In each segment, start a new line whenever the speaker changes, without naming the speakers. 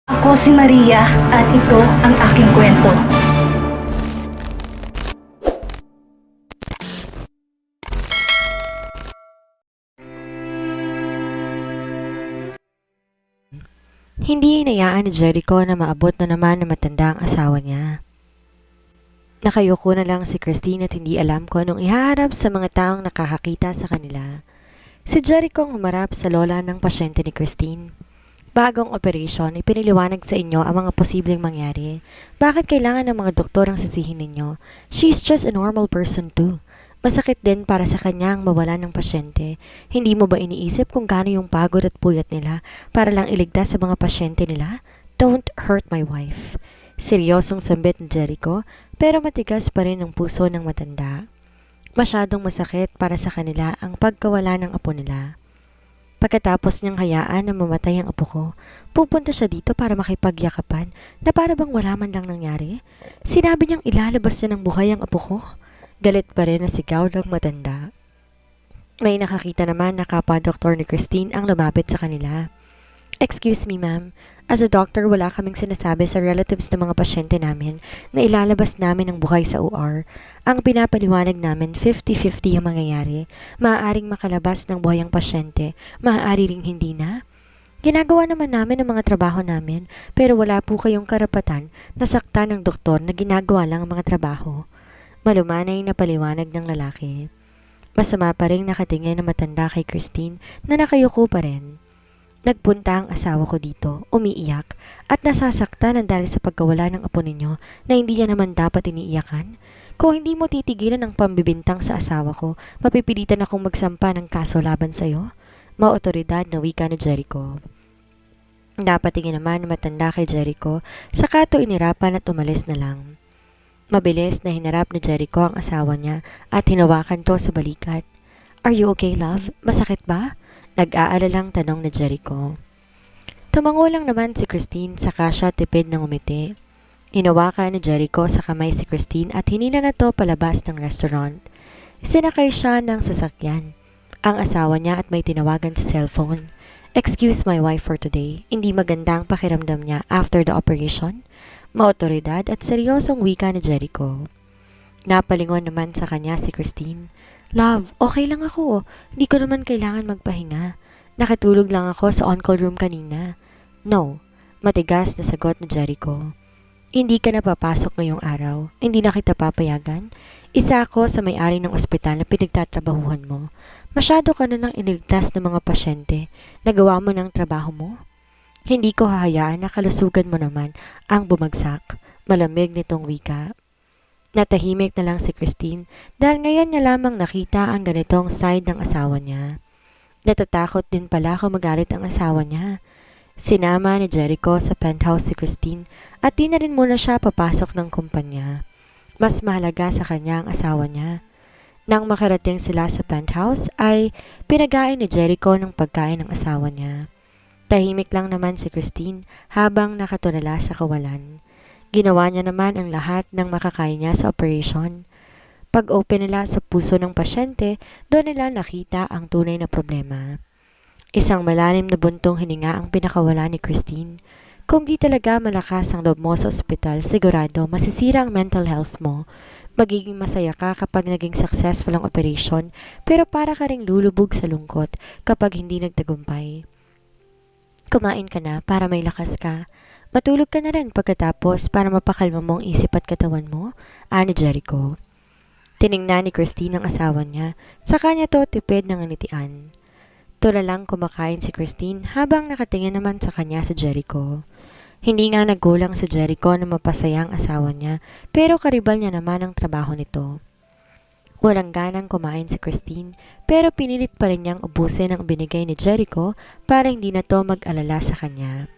Ako si Maria at ito ang aking kwento.
Hindi inayaan ni Jericho na maabot na naman na matanda ang asawa niya. Nakayuko na lang si Christine at hindi alam kung anong ihaharap sa mga taong nakakakita sa kanila. Si Jericho ang humarap sa lola ng pasyente ni Christine. Bagong operasyon, ipiniliwanag sa inyo ang mga posibleng mangyari. Bakit kailangan ng mga doktor ang sisihin ninyo? She's just a normal person too. Masakit din para sa kanya ang mawala ng pasyente. Hindi mo ba iniisip kung gaano yung pagod at puyat nila para lang iligtas sa mga pasyente nila? Don't hurt my wife. Seryosong sambit ni Jericho, pero matigas pa rin ang puso ng matanda. Masyadong masakit para sa kanila ang pagkawala ng apo nila. Pagkatapos niyang hayaan na mamatay ang apo ko, pupunta siya dito para makipagyakapan na para bang wala man lang nangyari. Sinabi niyang ilalabas niya ng buhay ang apo ko. Galit pa rin na sigaw ng matanda. May nakakita naman na kapwa-doktor ni Christine ang lumapit sa kanila. Excuse me ma'am, as a doctor wala kaming sinasabi sa relatives ng mga pasyente namin na ilalabas namin ang buhay sa OR. Ang pinapaliwanag namin 50-50 ang mangyayari. Maaaring makalabas ng buhay ang pasyente, maaari ring hindi na. Ginagawa naman namin ang mga trabaho namin pero wala po kayong karapatan na saktan ng doktor na ginagawa lang ang mga trabaho. Malumanay na paliwanag ng lalaki. Masama pa rin nakatingin na matanda kay Christine na nakayuko pa rin. Nagpunta ang asawa ko dito, umiiyak, at nasasaktan dahil sa pagkawala ng apo ninyo na hindi niya naman dapat iniiyakan. Kung hindi mo titigilan ang pambibintang sa asawa ko, mapipilitan akong magsampa ng kaso laban sa'yo. Maotoridad na wika ni Jericho. Napatingin naman na matanda kay Jericho, saka to inirapan at umalis na lang. Mabilis na hinarap ni Jericho ang asawa niya at hinawakan to sa balikat. Are you okay, love? Masakit ba? Nag-aalalang tanong ni Jericho. Tumango lang naman si Christine saka siya tipid ng umiti. Hinawakan ni Jericho sa kamay si Christine at hinila na to palabas ng restaurant. Sinakay siya ng sasakyan. Ang asawa niya at may tinawagan sa cellphone. Excuse my wife for today. Hindi maganda ang pakiramdam niya after the operation. Maotoridad at seryosong wika ni Jericho. Napalingon naman sa kanya si Christine. Love, okay lang ako. Hindi ko naman kailangan magpahinga. Nakatulog lang ako sa on-call room kanina. No, matigas na sagot ni Jericho. Hindi ka na papasok ngayong araw. Hindi na kita papayagan. Isa ako sa may-ari ng ospital na pinagtatrabahuhan mo. Masyado ka na nang iniligtas ng mga pasyente. Nagawa mo ng trabaho mo? Hindi ko hahayaan na kalusugan mo naman ang bumagsak. Malamig nitong wika. Natahimik na lang si Christine dahil ngayon niya lamang nakita ang ganitong side ng asawa niya. Natatakot din pala kung magalit ang asawa niya. Sinama ni Jericho sa penthouse si Christine at di na rin muna siya papasok ng kumpanya. Mas mahalaga sa kanya ang asawa niya. Nang makarating sila sa penthouse ay pinagain ni Jericho ng pagkain ng asawa niya. Tahimik lang naman si Christine habang nakatulala sa kawalan. Ginawa niya naman ang lahat ng makakaya niya sa operation. Pag-open nila sa puso ng pasyente, doon nila nakita ang tunay na problema. Isang malalim na buntong hininga ang pinakawala ni Christine. Kung di talaga malakas ang loob mo sa ospital, sigurado masisira ang mental health mo. Magiging masaya ka kapag naging successful ang operation, pero para ka ring lulubog sa lungkot kapag hindi nagtagumpay. Kumain ka na para may lakas ka. Matulog ka na rin pagkatapos para mapakalma mo ang isip at katawan mo, ani Jericho. Tiningnan ni Christine ang asawa niya, sa kanya to tipid ng anitian. Tulalang kumakain si Christine habang nakatingin naman sa kanya si Jericho. Hindi nga nagkulang si Jericho na mapasaya ang asawa niya, pero karibal niya naman ang trabaho nito. Walang ganang kumain si Christine, pero pinilit pa rin niyang ubusin ang binigay ni Jericho para hindi na to mag-alala sa kanya.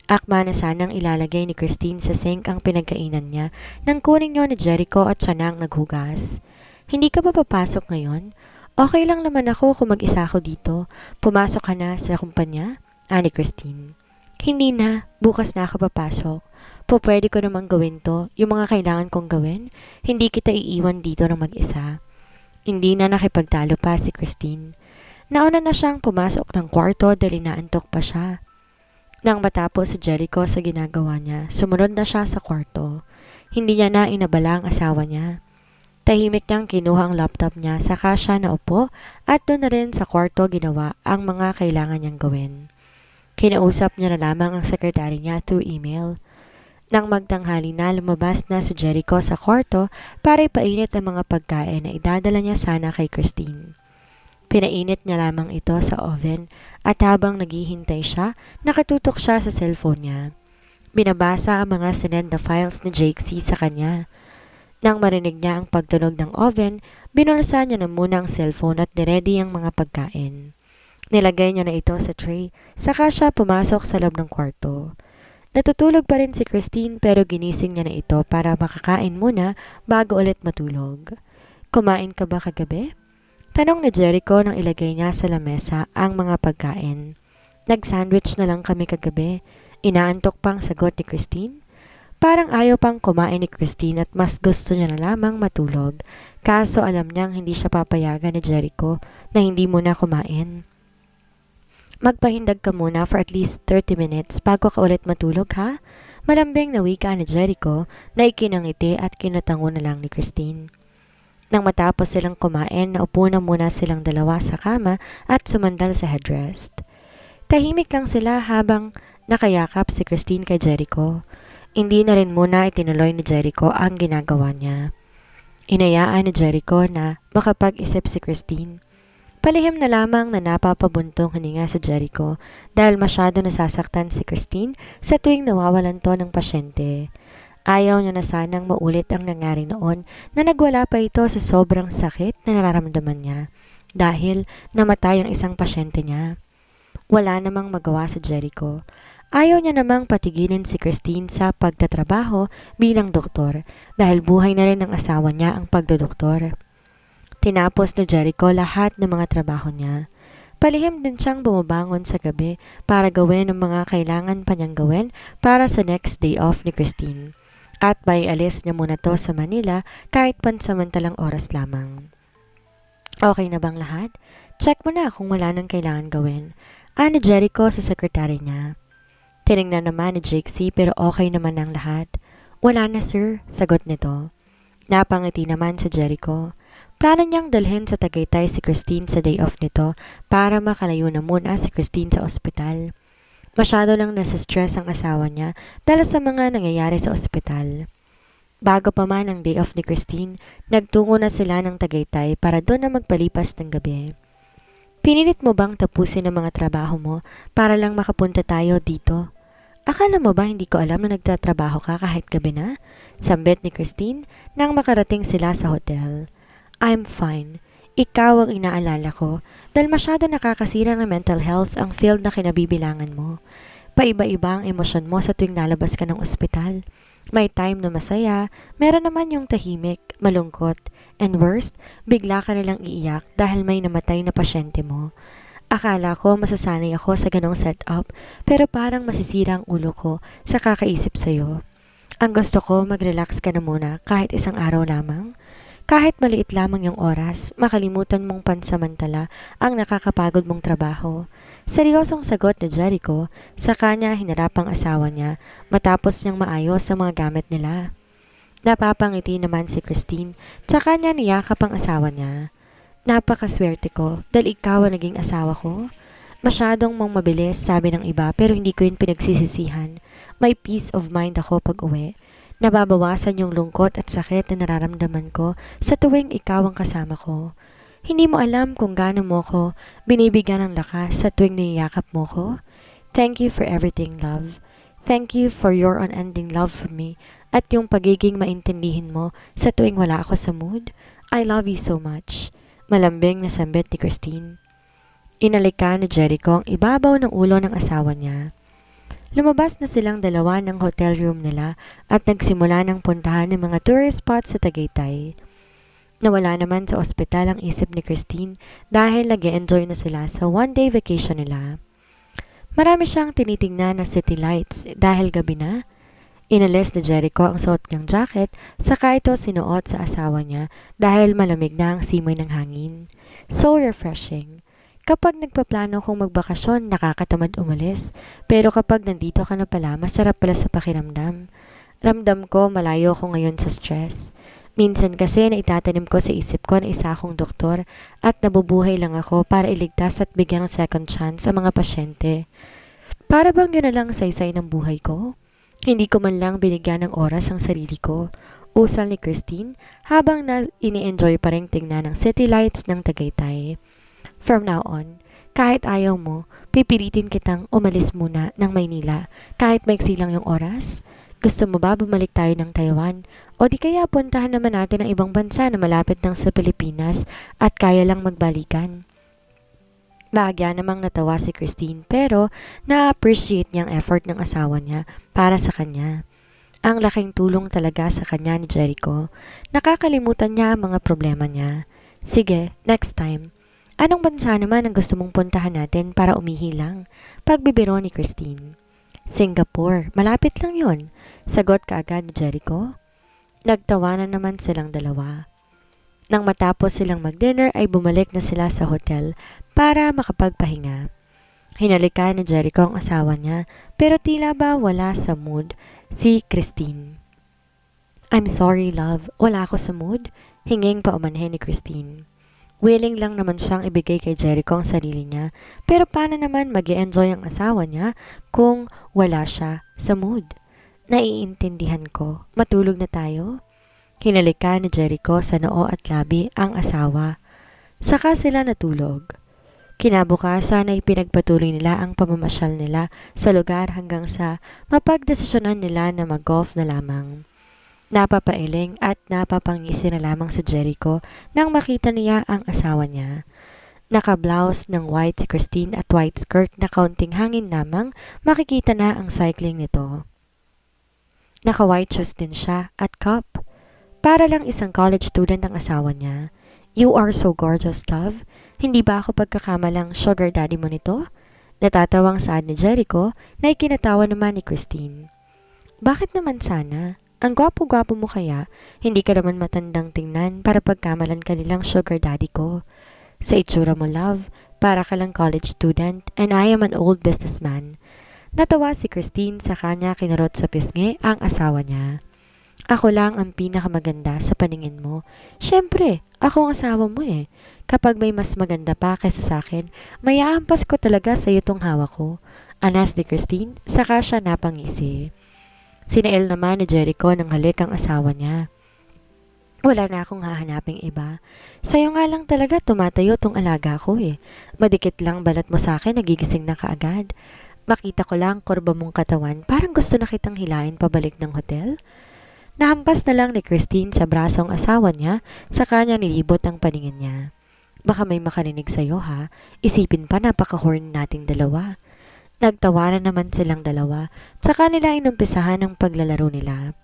Akma na sanang ilalagay ni Christine sa sink ang pinagkainan niya nang kunin niyo ni Jericho at siya nang naghugas. Hindi ka ba papasok ngayon? Okay lang naman ako kung mag-isa ako dito. Pumasok ka na sa kumpanya? Ani Christine. Hindi na, bukas na ako papasok. Pwede ko namang gawin to, yung mga kailangan kong gawin. Hindi kita iiwan dito ng mag-isa. Hindi na nakipagtalo pa si Christine. Nauna na siyang pumasok ng kwarto dahil naantok pa siya. Nang matapos si Jericho sa ginagawa niya, sumunod na siya sa kwarto. Hindi niya na inabala ang asawa niya. Tahimik niyang kinuha ang laptop niya, saka siya naupo at doon na rin sa kwarto ginawa ang mga kailangan niyang gawin. Kinausap niya na lamang ang sekretary niya through email. Nang magtanghali na, lumabas na si Jericho sa kwarto para ipainit ang mga pagkain na idadala niya sana kay Christine. Pinainit niya lamang ito sa oven at habang naghihintay siya, nakatutok siya sa cellphone niya. Binabasa ang mga sinend na files ni Jake C sa kanya. Nang marinig niya ang pagtunog ng oven, binulsa niya na muna ang cellphone at niredy ang mga pagkain. Nilagay niya na ito sa tray, saka siya pumasok sa loob ng kwarto. Natutulog pa rin si Christine pero ginising niya na ito para makakain muna bago ulit matulog. Kumain ka ba kagabi? Tanong ni Jericho nang ilagay niya sa lamesa ang mga pagkain. Nag-sandwich na lang kami kagabi. Inaantok pang sagot ni Christine. Parang ayaw pang kumain ni Christine at mas gusto niya na lamang matulog. Kaso alam niyang hindi siya papayagan ni Jericho na hindi muna kumain. Magpahindag ka muna for at least 30 minutes bago ka ulit matulog ha? Malambing na wika ni Jericho na ikinangiti at kinatango na lang ni Christine. Nang matapos silang kumain, naupo na muna silang dalawa sa kama at sumandal sa headrest. Tahimik lang sila habang nakayakap si Christine kay Jericho. Hindi na rin muna itinuloy ni Jericho ang ginagawa niya. Inayaan ni Jericho na makapag-isip si Christine. Palihim na lamang na napapabuntong hininga si Jericho dahil masyado nasasaktan si Christine sa tuwing nawawalan to ng pasyente. Ayaw niya na sanang maulit ang nangyari noon na nagwala pa ito sa sobrang sakit na nararamdaman niya dahil namatay ang isang pasyente niya. Wala namang magawa si Jericho. Ayaw niya namang patigilin si Christine sa pagtatrabaho bilang doktor dahil buhay na rin ng asawa niya ang pagdodoktor. Tinapos ni Jericho lahat ng mga trabaho niya. Palihim din siyang bumabangon sa gabi para gawin ang mga kailangan pa niyang gawin para sa next day off ni Christine. At may alis niya muna to sa Manila kahit pansamantalang oras lamang. Okay na bang lahat? Check mo na kung wala nang kailangan gawin. Ani Jericho sa sekretary niya. Tinignan naman ni Jake C pero okay naman ang lahat. Wala na sir, sagot nito. Napangiti naman si Jericho. Plano niyang dalhin sa Tagaytay si Christine sa day off nito para makalayo na muna si Christine sa ospital. Masyado lang nasa-stress ang asawa niya dahil sa mga nangyayari sa ospital. Bago pa man ang day off ni Christine, nagtungo na sila ng Tagaytay para doon na magpalipas ng gabi. Pinilit mo bang tapusin ang mga trabaho mo para lang makapunta tayo dito? Akala mo ba hindi ko alam na nagtatrabaho ka kahit gabi na? Sambit ni Christine nang makarating sila sa hotel. I'm fine. Ikaw ang inaalala ko dahil masyado nakakasira ng mental health ang field na kinabibilangan mo. Paiba-iba ang emosyon mo sa tuwing lalabas ka ng ospital. May time na masaya, meron naman yung tahimik, malungkot, and worst, bigla ka nilang iiyak dahil may namatay na pasyente mo. Akala ko masasanay ako sa ganong setup pero parang masisira ang ulo ko sa kakaisip sa'yo. Ang gusto ko mag-relax ka na muna kahit isang araw lamang. Kahit maliit lamang yung oras, makalimutan mong pansamantala ang nakakapagod mong trabaho. Seryosong sagot ni Jericho, sa kanya hinarap ang asawa niya matapos niyang maayos ang mga gamit nila. Napapangiti naman si Christine, sa kanya niyakap ang asawa niya. Napakaswerte ko dahil ikaw ang naging asawa ko. Masyadong mong mabilis, sabi ng iba pero hindi ko yun pinagsisisihan. May peace of mind ako pag uwi. Nababawasan yung lungkot at sakit na nararamdaman ko sa tuwing ikaw ang kasama ko. Hindi mo alam kung gaano mo ko binibigyan ng lakas sa tuwing niyayakap mo ko. Thank you for everything, love. Thank you for your unending love for me at yung pagiging maintindihin mo sa tuwing wala ako sa mood. I love you so much. Malambing na sambit ni Christine. Inalika ni Jericho ang ibabaw ng ulo ng asawa niya. Lumabas na silang dalawa ng hotel room nila at nagsimula ng puntahan ng mga tourist spots sa Tagaytay. Nawala naman sa ospital ang isip ni Christine dahil nag-e-enjoy na sila sa one-day vacation nila. Marami siyang tinitingnan na city lights dahil gabi na. Inalis ni Jericho ang suot niyang jacket saka ito sinuot sa asawa niya dahil malamig na ang simoy ng hangin. So refreshing. Kapag nagpaplano kong magbakasyon, nakakatamad umalis. Pero kapag nandito ka na pala, masarap pala sa pakiramdam. Ramdam ko malayo ko ngayon sa stress. Minsan kasi naitatanim ko sa isip ko na isa akong doktor at nabubuhay lang ako para iligtas at bigyan ng second chance sa mga pasyente. Para bang yun na lang saysay ng buhay ko? Hindi ko man lang binigyan ng oras ang sarili ko. Usal ni Christine habang ini-enjoy pa rin tingnan ng city lights ng Tagaytay. From now on, kahit ayaw mo, pipilitin kitang umalis muna ng Maynila kahit maiksi lang yung oras. Gusto mo ba bumalik tayo ng Taiwan? O di kaya puntahan naman natin ang ibang bansa na malapit lang sa Pilipinas at kaya lang magbalikan? Bahagya namang natawa si Christine pero na-appreciate niyang effort ng asawa niya para sa kanya. Ang laking tulong talaga sa kanya ni Jericho. Nakakalimutan niya ang mga problema niya. Sige, next time. Anong bansa naman ang gusto mong puntahan natin para umihi lang? Pagbibiro ni Christine. Singapore, malapit lang yon. Sagot kaagad ni Jericho. Nagtawanan naman silang dalawa. Nang matapos silang mag-dinner ay bumalik na sila sa hotel para makapagpahinga. Hinalikan ni Jericho ang asawa niya pero tila ba wala sa mood si Christine. I'm sorry love, wala ako sa mood. Hinging paumanhin ni Christine. Willing lang naman siyang ibigay kay Jericho ang sarili niya pero paano naman mag-e-enjoy ang asawa niya kung wala siya sa mood? Naiintindihan ko. Matulog na tayo? Hinalikan ni Jericho sa noo at labi ang asawa. Saka sila natulog. Kinabukasan ay pinagpatuloy nila ang pamamasyal nila sa lugar hanggang sa mapagdesisyonan nila na mag-golf na lamang. Napapailing at napapangisi na lamang si Jericho nang makita niya ang asawa niya. Naka-blouse ng white si Christine at white skirt na kaunting hangin lamang makikita na ang cycling nito. Naka-white shoes din siya at cup. Para lang isang college student ang asawa niya. You are so gorgeous, love. Hindi ba ako pagkakamalang sugar daddy mo nito? Natatawang saad ni Jericho na ikinatawa naman ni Christine. Bakit naman sana? Ang gwapo-gwapo mo kaya, hindi ka naman matandang tingnan para pagkamalan ka nilang sugar daddy ko. Sa itsura mo, love, para ka lang college student and I am an old businessman. Natawa si Christine sa kanya kinarot sa pisngi ang asawa niya. Ako lang ang pinakamaganda sa paningin mo. Siyempre, ako ang asawa mo eh. Kapag may mas maganda pa kaysa sa akin, mayaampas ko talaga sa iyo tong hawak ko. Anas ni Christine, saka siya napangisi. Sinail naman ni Jericho ng halik ang asawa niya. Wala na akong hahanaping iba. Sa'yo nga lang talaga tumatayo tong alaga ko eh. Madikit lang balat mo sa akin, nagigising na kaagad. Makita ko lang kurba mong katawan, parang gusto na kitang hilain pabalik ng hotel. Nahampas na lang ni Christine sa braso ang asawa niya, sa kanya nilibot ang paningin niya. Baka may makarinig sa'yo ha, isipin pa napaka-horny nating dalawa. Nagtawanan naman silang dalawa, tsaka nila inumpisahan ang paglalaro nila.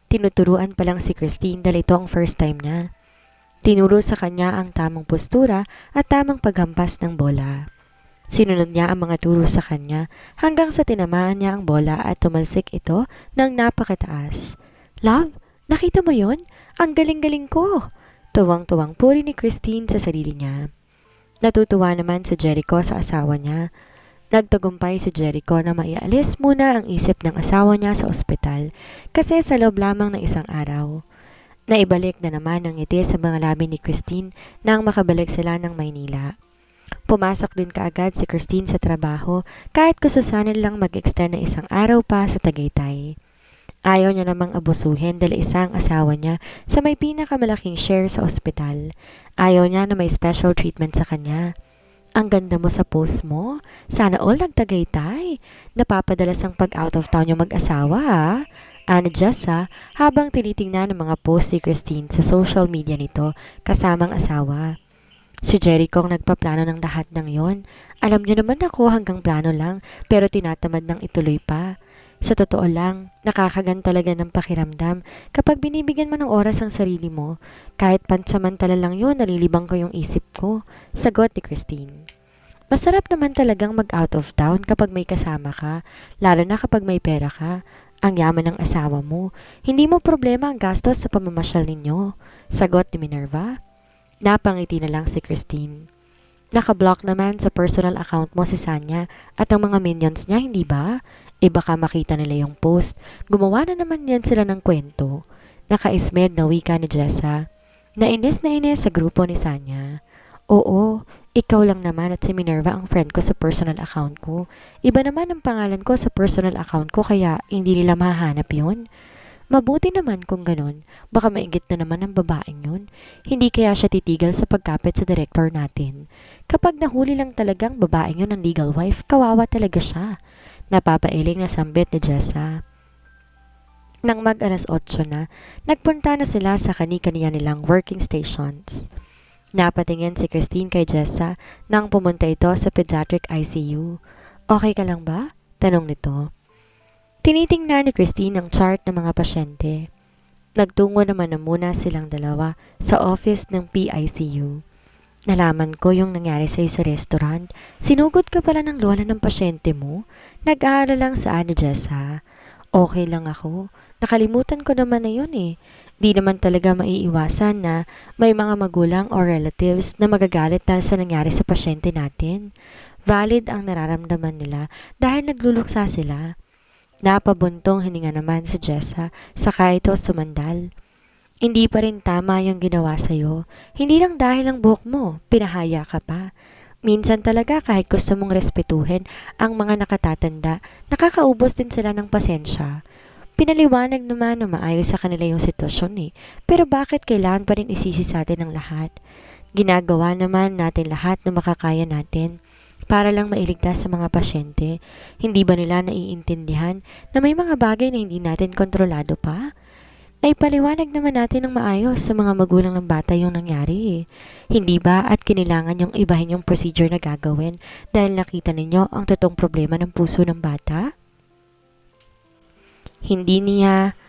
Tinuturuan pa lang si Christine dahil ito ang first time niya. Tinuro sa kanya ang tamang postura at tamang paghampas ng bola. Sinunod niya ang mga turo sa kanya hanggang sa tinamaan niya ang bola at tumalsik ito ng napakataas. Love, nakita mo yon? Ang galing-galing ko! Tuwang-tuwang puri ni Christine sa sarili niya. Natutuwa naman si Jericho sa asawa niya. Nagtagumpay si Jericho na maialis muna ang isip ng asawa niya sa ospital kasi sa loob lamang ng isang araw. Naibalik na naman ang ngiti sa mga labi ni Christine nang makabalik sila ng Maynila. Pumasok din kaagad si Christine sa trabaho kahit kususanan lang mag-extend na isang araw pa sa Tagaytay. Ayaw niya namang abusuhin dahil isang asawa niya sa may pinakamalaking share sa ospital. Ayaw niya na may special treatment sa kanya. Ang ganda mo sa post mo. Sana all nagtagaytay. Napapadalas ang pag-out of town yung mag-asawa ha. Ana Jessa habang tinitingnan ng mga post si Christine sa social media nito kasamang asawa. Si Jericho ang nagpaplano ng lahat ng yon. Alam niyo naman ako hanggang plano lang pero tinatamad ng ituloy pa. Sa totoo lang, nakakagan talaga ng pakiramdam kapag binibigyan mo ng oras ang sarili mo. Kahit pansamantala lang yun, nalilibang ko yung isip ko. Sagot ni Christine. Masarap naman talagang mag-out of town kapag may kasama ka, lalo na kapag may pera ka. Ang yaman ng asawa mo, hindi mo problema ang gastos sa pamamasyal ninyo. Sagot ni Minerva. Napangiti na lang si Christine. Nakablock naman sa personal account mo si Sanya at ang mga minions niya, hindi ba? Baka makita nila yung post. Gumawa na naman yan sila ng kwento. Nakaismed na wika ni Jessa. Nainis na inis sa grupo ni Sanya. Oo, ikaw lang naman at si Minerva ang friend ko sa personal account ko. Iba naman ang pangalan ko sa personal account ko kaya hindi nila mahanap yun. Mabuti naman kung ganun, baka maingit na naman ang babaeng yun. Hindi kaya siya titigil sa pagkapit sa director natin. Kapag nahuli lang talagang babaeng yun ng legal wife, kawawa talaga siya. Napapailing na sambit ni Jessa. Nang mag-alas 8 na, nagpunta na sila sa kani-kaniya nilang working stations. Napatingin si Christine kay Jessa nang pumunta ito sa pediatric ICU. Okay ka lang ba? Tanong nito. Tinitingnan ni Christine ang chart ng mga pasyente. Nagtungo naman na muna silang dalawa sa office ng PICU. Nalaman ko yung nangyari sa'yo sa restaurant. Sinugod ka pala ng lola ng pasyente mo. Nag-aaral lang saan ni Jessa. Okay lang ako. Nakalimutan ko naman na yun eh. Di naman talaga maiiwasan na may mga magulang or relatives na magagalit dahil sa nangyari sa pasyente natin. Valid ang nararamdaman nila dahil nagluluksa sila. Napabuntong hininga naman si Jessa, saka ito sumandal. Hindi pa rin tama yung ginawa sa'yo. Hindi lang dahil ang buhok mo, pinahaya ka pa. Minsan talaga kahit gusto mong respetuhin ang mga nakatatanda, nakakaubos din sila ng pasensya. Pinaliwanag naman na maayos sa kanila yung sitwasyon eh, pero bakit kailangan pa rin isisi sa atin ang lahat? Ginagawa naman natin lahat na makakaya natin para lang mailigtas sa mga pasyente. Hindi ba nila naiintindihan na may mga bagay na hindi natin kontrolado pa? Naipaliwanag naman natin ng maayos sa mga magulang ng bata yung nangyari. Hindi ba at kinilangan yung ibahin yung procedure na gagawin dahil nakita ninyo ang totoong problema ng puso ng bata? Hindi niya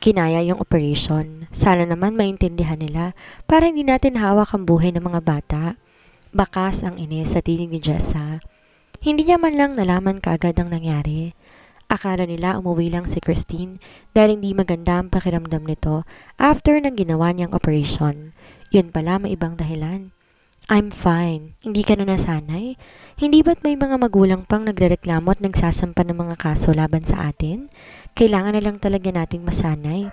kinaya yung operation. Sana naman maintindihan nila para hindi natin hawak ang buhay ng mga bata. Bakas ang inis sa tinig ni Jessa. Hindi niya man lang nalaman kaagad ang nangyari. Akala nila umuwi lang si Christine dahil hindi maganda ang pakiramdam nito after ng ginawa niyang operation. Yun pala may ibang dahilan. I'm fine. Hindi ka na nasanay? Hindi ba't may mga magulang pang nagrereklamo at nagsasampa ng mga kaso laban sa atin? Kailangan na lang talaga nating masanay.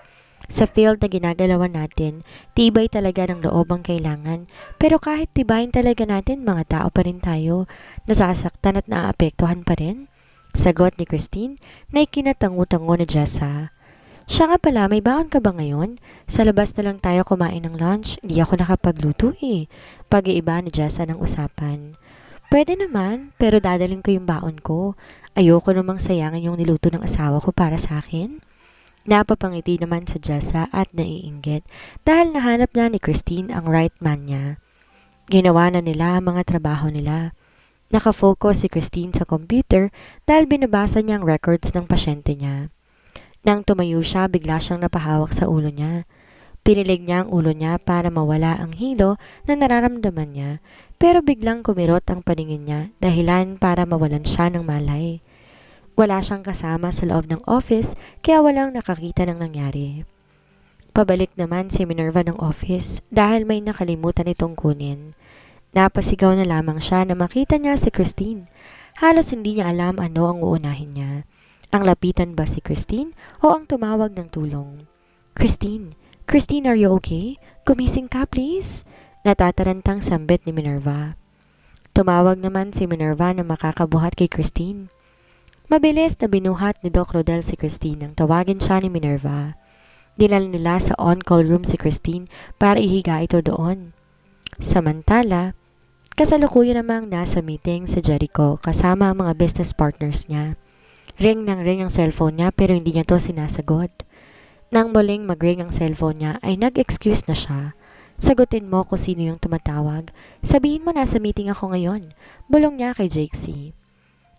Sa field na ginagalawan natin, tibay talaga ng loob ang kailangan. Pero kahit tibayin talaga natin, mga tao pa rin tayo. Nasasaktan at naaapektuhan pa rin. Sagot ni Christine na ikinatango-tango ni Jessa. Siya nga pala, may baon ka ba ngayon? Sa labas na lang tayo kumain ng lunch. Hindi ako nakapagluto eh. Pag-iiba ni Jessa ng usapan. Pwede naman, pero dadalhin ko yung baon ko. Ayoko namang sayangin yung niluto ng asawa ko para sa akin. Napapangiti naman sa Jessa at naiinggit dahil nahanap na ni Christine ang right man niya. Ginawa na nila ang mga trabaho nila. Nakafocus si Christine sa computer dahil binabasa niya ang records ng pasyente niya. Nang tumayo siya, bigla siyang napahawak sa ulo niya. Pinilig niya ang ulo niya para mawala ang hilo na nararamdaman niya, pero biglang kumirot ang paningin niya dahilan para mawalan siya ng malay. Wala siyang kasama sa loob ng office kaya walang nakakita ng nangyari. Pabalik naman si Minerva ng office dahil may nakalimutan itong kunin. Napasigaw na lamang siya na makita niya si Christine. Halos hindi niya alam ano ang uunahin niya. Ang lapitan ba si Christine o ang tumawag ng tulong? Christine! Christine, are you okay? Gumising ka, please? Natatarantang sambit ni Minerva. Tumawag naman si Minerva na makakabuhat kay Christine. Mabilis na binuhat ni Doc Rodel si Christine nang tawagin siya ni Minerva. Dinala nila sa on-call room si Christine para ihiga ito doon. Samantala, kasalukuyan namang nasa meeting sa Jericho kasama ang mga business partners niya. Ring ng ring ang cellphone niya pero hindi niya to sinasagot. Nang muling mag-ring ang cellphone niya ay nag-excuse na siya. Sagutin mo kung sino yung tumatawag. Sabihin mo nasa meeting ako ngayon. Bulong niya kay Jake C.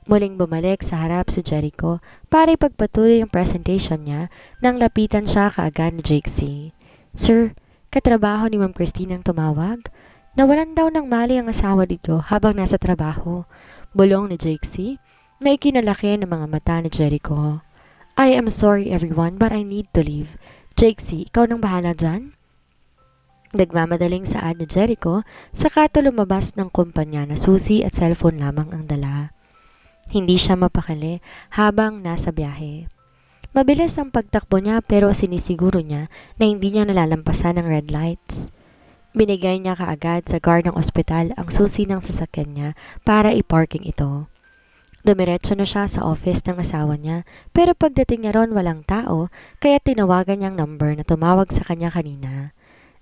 Muling bumalik sa harap si Jericho para ipagpatuloy yung presentation niya nang lapitan siya kaagad ni Jake C. Sir, katrabaho ni Ma'am Christine ang tumawag. Nawalan daw ng mali ang asawa dito habang nasa trabaho. Bulong ni Jake C. na ikinalaki ng mga mata ni Jericho. I am sorry everyone but I need to leave. Jake C, ikaw nang bahala dyan? Nagmamadaling saad ni Jericho, saka to lumabas ng kumpanya na susi at cellphone lamang ang dala. Hindi siya mapakali habang nasa biyahe. Mabilis ang pagtakbo niya pero sinisiguro niya na hindi niya nalalampasan ng red lights. Binigay niya kaagad sa guard ng ospital ang susi ng sasakyan niya para i-parking ito. Dumiretso na siya sa office ng asawa niya pero pagdating niya ron walang tao kaya tinawagan niyang number na tumawag sa kanya kanina.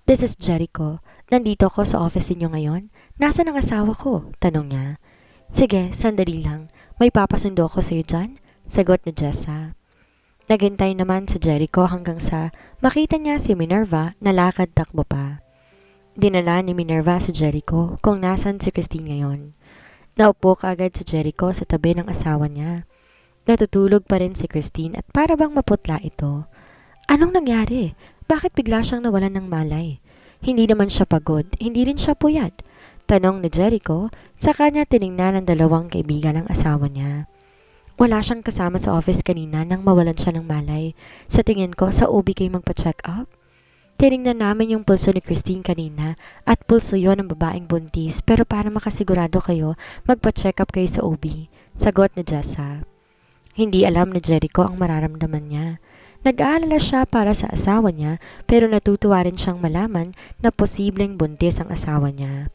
"This is Jericho. Nandito ko sa office niyo ngayon. Nasaan ang asawa ko?" tanong niya. "Sige, sandali lang. May papasundo ko sa iyo dyan," sagot ni Jessa. Naghintay naman si Jericho hanggang sa makita niya si Minerva na lakad takbo pa. Dinala ni Minerva si Jericho kung nasan si Christine ngayon. Naupo kaagad si Jericho sa tabi ng asawa niya. Natutulog pa rin si Christine at para bang maputla ito. Anong nangyari? Bakit bigla siyang nawalan ng malay? Hindi naman siya pagod, hindi rin siya puyat. Tanong ni Jericho, saka niya tiningnan ang dalawang kaibigan ng asawa niya. Wala siyang kasama sa office kanina nang mawalan siya ng malay. Sa tingin ko, sa OB kayo magpa-check up? Tiningnan namin yung pulso ni Christine kanina at pulso yon ng babaeng buntis pero para makasigurado kayo, magpa-check up kayo sa OB, sagot ni Jessa. Hindi alam ni Jericho ang mararamdaman niya. Nag-aalala siya para sa asawa niya pero natutuwa rin siyang malaman na posibleng buntis ang asawa niya.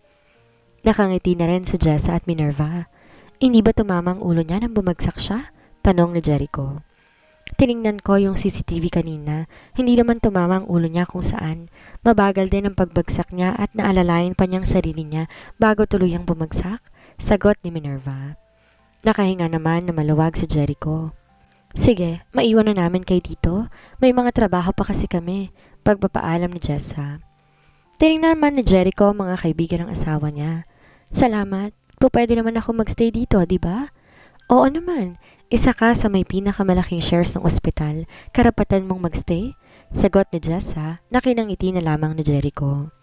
Nakangiti na rin si Jessa at Minerva. Hindi ba tumama ang ulo niya nang bumagsak siya? Tanong ni Jericho. Tiningnan ko yung CCTV kanina. Hindi naman tumama ang ulo niya kung saan. Mabagal din ang pagbagsak niya at naalalayan pa niyang sarili niya bago tuluyang bumagsak, sagot ni Minerva. Nakahinga naman na maluwag si Jericho. Sige, maiwan na namin kayo dito. May mga trabaho pa kasi kami, pagpapaalam ni Jessa. Tiningnan naman ni Jericho mga kaibigan ng asawa niya. Salamat. Pwede naman ako magstay dito, di ba? Oo naman. Isa ka sa may pinakamalaking shares ng ospital. Karapatan mong magstay? Sagot ni Jessa na kinangiti na lamang ni Jericho.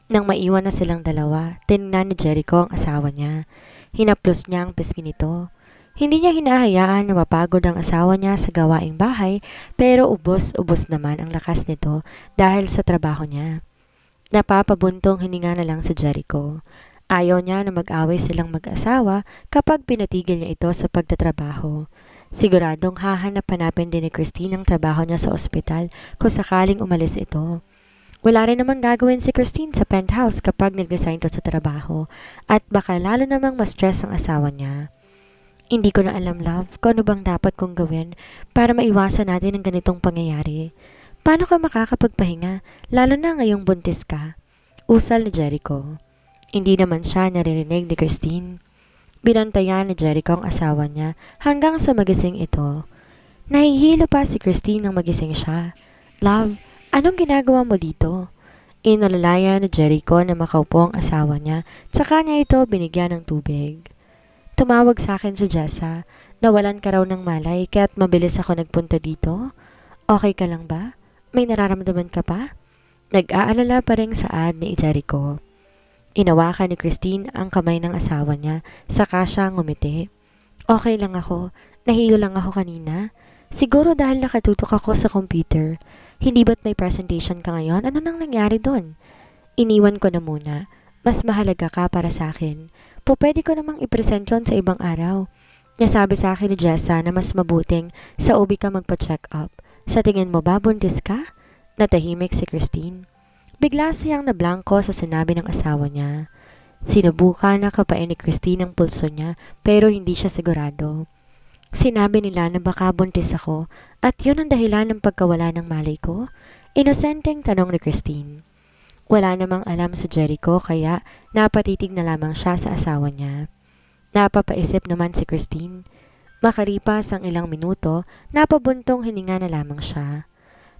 Nang maiwan na silang dalawa, tinignan ni Jericho ang asawa niya. Hinaplos niya ang pisngi nito. Hindi niya hinahayaan na mapagod ang asawa niya sa gawaing bahay pero ubos-ubos naman ang lakas nito dahil sa trabaho niya. Napapabuntong hininga na lang si Jericho. Ayaw niya na mag-away silang mag-asawa kapag pinatigil niya ito sa pagtatrabaho. Siguradong hahanap-hanapin din ni Christine ang trabaho niya sa ospital kung sakaling umalis ito. Wala rin namang gagawin si Christine sa penthouse kapag nag-resign to sa trabaho at baka lalo namang ma-stress ang asawa niya. Hindi ko na alam, love, kung ano bang dapat kong gawin para maiwasan natin ang ganitong pangyayari. Paano ka makakapagpahinga, lalo na ngayong buntis ka? Usal ni Jericho. Hindi naman siya naririnig ni Christine. Binantayan ni Jericho ang asawa niya hanggang sa magising ito. Nahihilo pa si Christine nang magising siya. Love, anong ginagawa mo dito? Inalalaya ni Jericho na makaupo ang asawa niya, tsaka niya ito binigyan ng tubig. Tumawag sa akin si Jessa. Nawalan ka raw ng malay kaya't mabilis ako nagpunta dito. Okay ka lang ba? May nararamdaman ka pa? Nag-aalala pa rin saad ni Jericho. Inawakan ni Christine ang kamay ng asawa niya, saka siya ngumiti. Okay lang ako. Nahilo lang ako kanina. Siguro dahil nakatutok ako sa computer. Hindi ba't may presentation ka ngayon? Ano nang nangyari doon? Iniwan ko na muna. Mas mahalaga ka para sa akin. Pwede ko namang i-present yon sa ibang araw. Nasabi sa akin ni Jessa na mas mabuting sa OB ka magpa-check up. Sa tingin mo ba buntis ka? Natahimik si Christine. Bigla siyang nablangko sa sinabi ng asawa niya. Sinubukan na kapain ni Christine ang pulso niya pero hindi siya sigurado. Sinabi nila na baka buntis ako at yun ang dahilan ng pagkawala ng malay ko? Inosenteng tanong ni Christine. Wala namang alam si Jericho kaya napatitig na lamang siya sa asawa niya. Napapaisip naman si Christine. Makaripas ang ilang minuto, napabuntong hininga na lamang siya.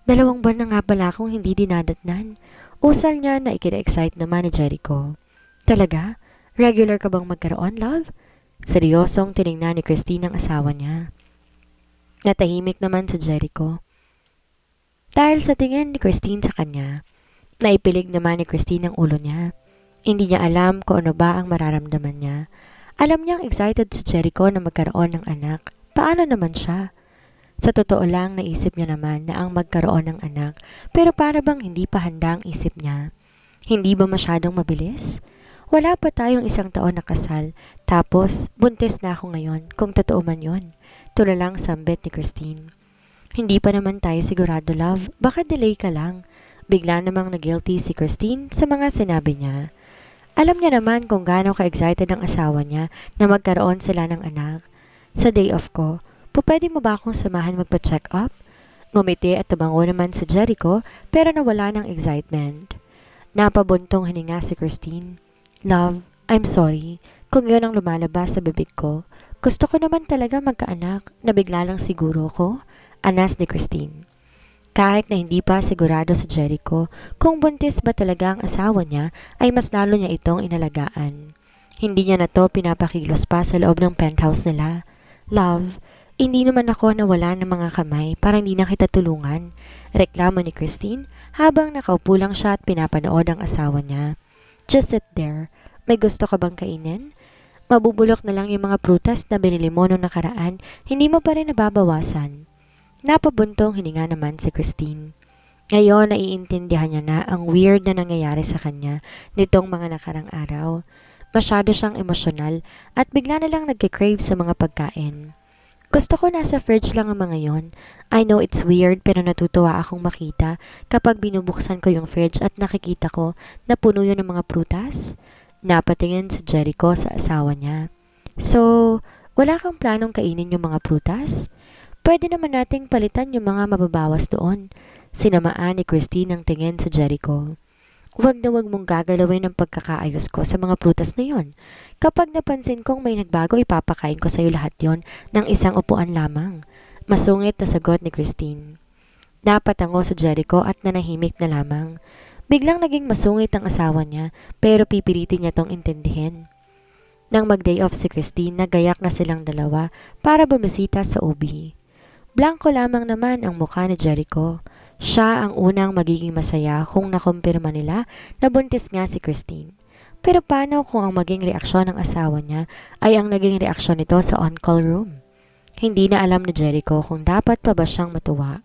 2 buwan na nga pala akong hindi dinadatnan. Usal niya na ikina-excite naman ni Jericho. Talaga? Regular ka bang magkaroon, love? Seryosong tinignan ni Christine ang asawa niya. Natahimik naman si Jericho. Dahil sa tingin ni Christine sa kanya, naipilig naman ni Christine ang ulo niya. Hindi niya alam kung ano ba ang mararamdaman niya. Alam niyang excited si Jericho na magkaroon ng anak. Paano naman siya? Sa totoo lang, naisip niya naman na ang magkaroon ng anak pero para bang hindi pa handa ang isip niya. Hindi ba masyadong mabilis? Wala pa tayong 1 taon na kasal, tapos buntis na ako ngayon kung totoo man yon. Tulalang sambit ni Christine. Hindi pa naman tayo sigurado, love. Baka delay ka lang. Bigla namang na-guilty si Christine sa mga sinabi niya. Alam niya naman kung gaano ka-excited ang asawa niya na magkaroon sila ng anak. Sa day off ko, pwede mo ba akong samahan magpa-check up? Ngumiti at tumango naman si Jericho pero nawala ng excitement. Napabuntong hininga si Christine. Love, I'm sorry kung yun ang lumalabas sa bibig ko. Gusto ko naman talaga magkaanak na bigla lang siguro ko, anas ni Christine. Kahit na hindi pa sigurado si Jericho kung buntis ba talaga ang asawa niya, ay mas lalo niya itong inalagaan. Hindi niya na to pinapakilos pa sa loob ng penthouse nila. Love, hindi naman ako nawala ng mga kamay para hindi na kita tulungan. Reklamo ni Christine habang nakaupo lang siya at pinapanood ang asawa niya. Just sit there. May gusto ka bang kainin? Mabubulok na lang yung mga prutas na binili mo noong nakaraan, hindi mo pa rin nababawasan. Napabuntong hininga naman si Christine. Ngayon, naiintindihan niya na ang weird na nangyayari sa kanya nitong mga nakarang araw. Masyado siyang emosyonal at bigla na lang nagkikrave sa mga pagkain. Gusto ko nasa fridge lang ang mga yon. I know it's weird pero natutuwa akong makita kapag binubuksan ko yung fridge at nakikita ko na puno yun ng mga prutas. Napatingin si Jericho sa asawa niya. So, wala kang planong kainin yung mga prutas? Pwede naman nating palitan yung mga mababawas doon. Sinamaan ni Christine ang tingin sa Jericho. Huwag na huwag mong gagalawin ang pagkakaayos ko sa mga prutas na yon. Kapag napansin kong may nagbago, ipapakain ko sa iyo lahat yon ng isang upuan lamang. Masungit na sagot ni Christine. Napatango sa Jericho at nanahimik na lamang. Biglang naging masungit ang asawa niya pero pipilitin niya tong intindihin. Nang mag-day off si Christine, nagayak na silang dalawa para bumisita sa OB. Blanco lamang naman ang mukha ni Jericho. Siya ang unang magiging masaya kung nakumpirma nila na buntis nga si Christine. Pero paano kung ang maging reaksyon ng asawa niya ay ang naging reaksyon nito sa on-call room? Hindi na alam ni Jericho kung dapat pa ba siyang matuwa.